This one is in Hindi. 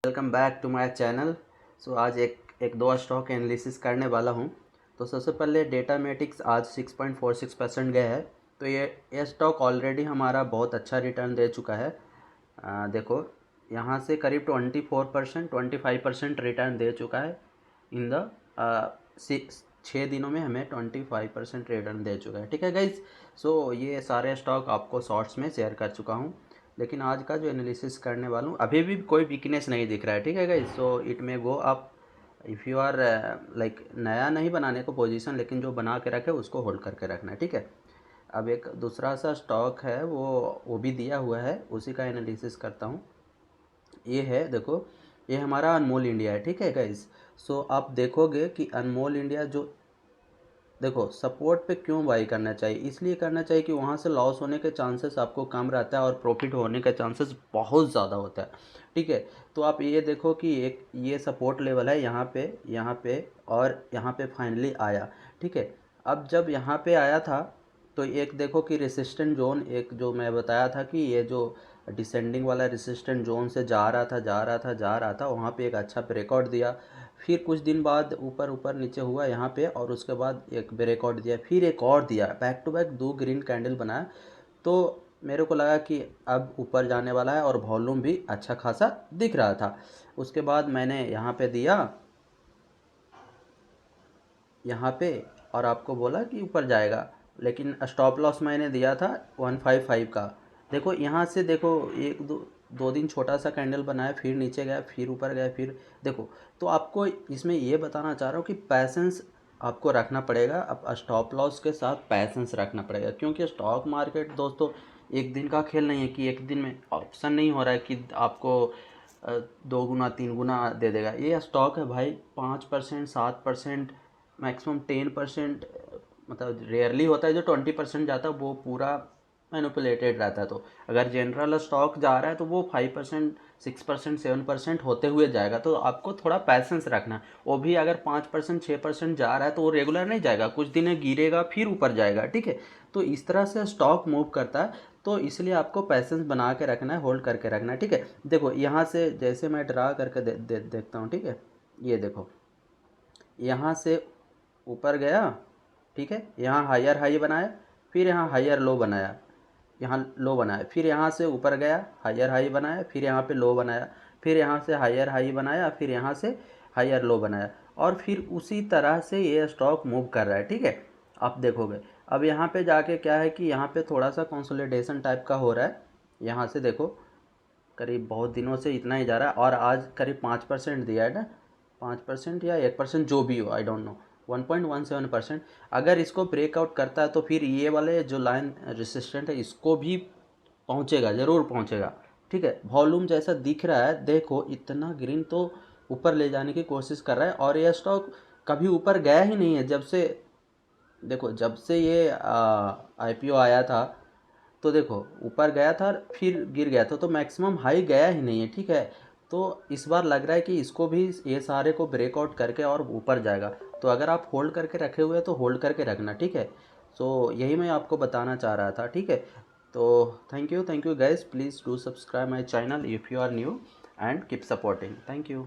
Welcome back to my channel. So आज एक दो स्टॉक एनालिसिस करने वाला हूं। तो सबसे पहले डेटामेटिक्स आज 6.46% गए है। तो ये स्टॉक ऑलरेडी हमारा बहुत अच्छा रिटर्न दे चुका है। देखो यहाँ से करीब 24% 25% रिटर्न दे चुका है। इन द 6 दिनों में हमें 25% रिटर्न दे चुका है। ठीक है गाइज। सो ये सारे स्टॉक आपको शॉर्ट्स में शेयर कर चुका हूँ, लेकिन आज का जो एनालिसिस करने वाला हूँ अभी भी कोई वीकनेस नहीं दिख रहा है। ठीक है guys. So it may go up if you are like नया नहीं बनाने को पोजीशन, लेकिन जो बना के रखे उसको होल्ड करके रखना है। ठीक है। अब एक दूसरा सा स्टॉक है, वो भी दिया हुआ है, उसी का एनालिसिस करता हूँ। ये है, देखो ये हमारा अनमोल इंडिया है। ठीक है गाइज। सो आप देखोगे कि अनमोल इंडिया जो, देखो सपोर्ट पे क्यों बाई करना चाहिए, इसलिए करना चाहिए कि वहाँ से लॉस होने के चांसेस आपको कम रहता है और प्रॉफिट होने के चांसेस बहुत ज़्यादा होता है। ठीक है। तो आप ये देखो कि एक ये सपोर्ट लेवल है यहाँ पे और यहाँ पे फाइनली आया। ठीक है। अब जब यहाँ पे आया था तो एक देखो कि रेसिस्टेंट जोन, एक जो मैं बताया था कि ये जो डिसेंडिंग वाला रेसिस्टेंट जोन से जा रहा था वहाँ पे एक अच्छा ब्रेकआउट दिया। फिर कुछ दिन बाद ऊपर ऊपर नीचे हुआ यहाँ पे, और उसके बाद एक ब्रेकआउट दिया, फिर एक और दिया, back to back 2 green candle बनाया। तो मेरे को लगा कि अब ऊपर जाने वाला है और वॉल्यूम भी अच्छा खासा दिख रहा था। उसके बाद मैंने यहाँ पे दिया, यहाँ पे, और आपको बोला कि ऊपर जाएगा, लेकिन स्टॉप लॉस मैंने दिया था 155 का। देखो यहाँ से, देखो एक दो दिन छोटा सा कैंडल बनाया, फिर नीचे गया, फिर ऊपर गया, फिर देखो। तो आपको इसमें ये बताना चाह रहा हूँ कि पैसेंस आपको रखना पड़ेगा। अब स्टॉप लॉस के साथ पैसेंस रखना पड़ेगा, क्योंकि स्टॉक मार्केट दोस्तों एक दिन का खेल नहीं है कि एक दिन में ऑप्शन नहीं हो रहा है कि आपको 2 गुना 3 गुना दे देगा। ये स्टॉक है भाई, 5% 7%, मैक्सिमम 10%, मतलब रेयरली होता है जो 20% जाता है, वो पूरा मैनिपुलेटेड रहता है। तो अगर जनरल स्टॉक जा रहा है तो वो 5% 6% 7% होते हुए जाएगा। तो आपको थोड़ा पैसेंस रखना है। वो भी अगर 5% 6% जा रहा है तो वो रेगुलर नहीं जाएगा, कुछ दिन गिरेगा फिर ऊपर जाएगा। ठीक है। तो इस तरह से स्टॉक मूव करता है, तो इसलिए आपको पैसेंस बना के रखना है, होल्ड करके रखना है। ठीक है। देखो यहाँ से जैसे मैं ड्रा करके देखता हूँ। ठीक है। ये देखो यहाँ से ऊपर गया, ठीक है, यहाँ हायर हाई बनाया, फिर यहाँ हायर लो बनाया, यहाँ लो बनाया, फिर यहाँ से ऊपर गया, हायर हाई बनाया, फिर यहाँ पे लो बनाया, फिर यहाँ से हायर हाई बनाया, फिर यहाँ से हायर लो बनाया, और फिर उसी तरह से ये स्टॉक मूव कर रहा है। ठीक है। आप देखोगे अब यहाँ पे जाके क्या है कि यहाँ पे थोड़ा सा कंसोलिडेशन टाइप का हो रहा है। यहाँ से देखो करीब बहुत दिनों से इतना ही जा रहा है, और आज करीब 5% दिया है ना, 5% या 1% जो भी हो, आई डोंट नो, 1.17%। अगर इसको ब्रेकआउट करता है तो फिर ये वाले जो लाइन रेसिस्टेंट है इसको भी पहुंचेगा, ज़रूर पहुंचेगा। ठीक है। वॉल्यूम जैसा दिख रहा है, देखो इतना ग्रीन तो ऊपर ले जाने की कोशिश कर रहा है, और ये स्टॉक कभी ऊपर गया ही नहीं है जब से, देखो जब से ये आईपीओ आया था। तो देखो ऊपर गया था फिर गिर गया था, तो मैक्सिमम हाई गया ही नहीं है। ठीक है। तो इस बार लग रहा है कि इसको भी ये सारे को ब्रेकआउट करके और ऊपर जाएगा। तो अगर आप होल्ड करके रखे हुए हैं तो होल्ड करके रखना। ठीक है। सो यही मैं आपको बताना चाह रहा था। ठीक है। तो thank you guys, please do subscribe my channel if you are new, and keep supporting. Thank you.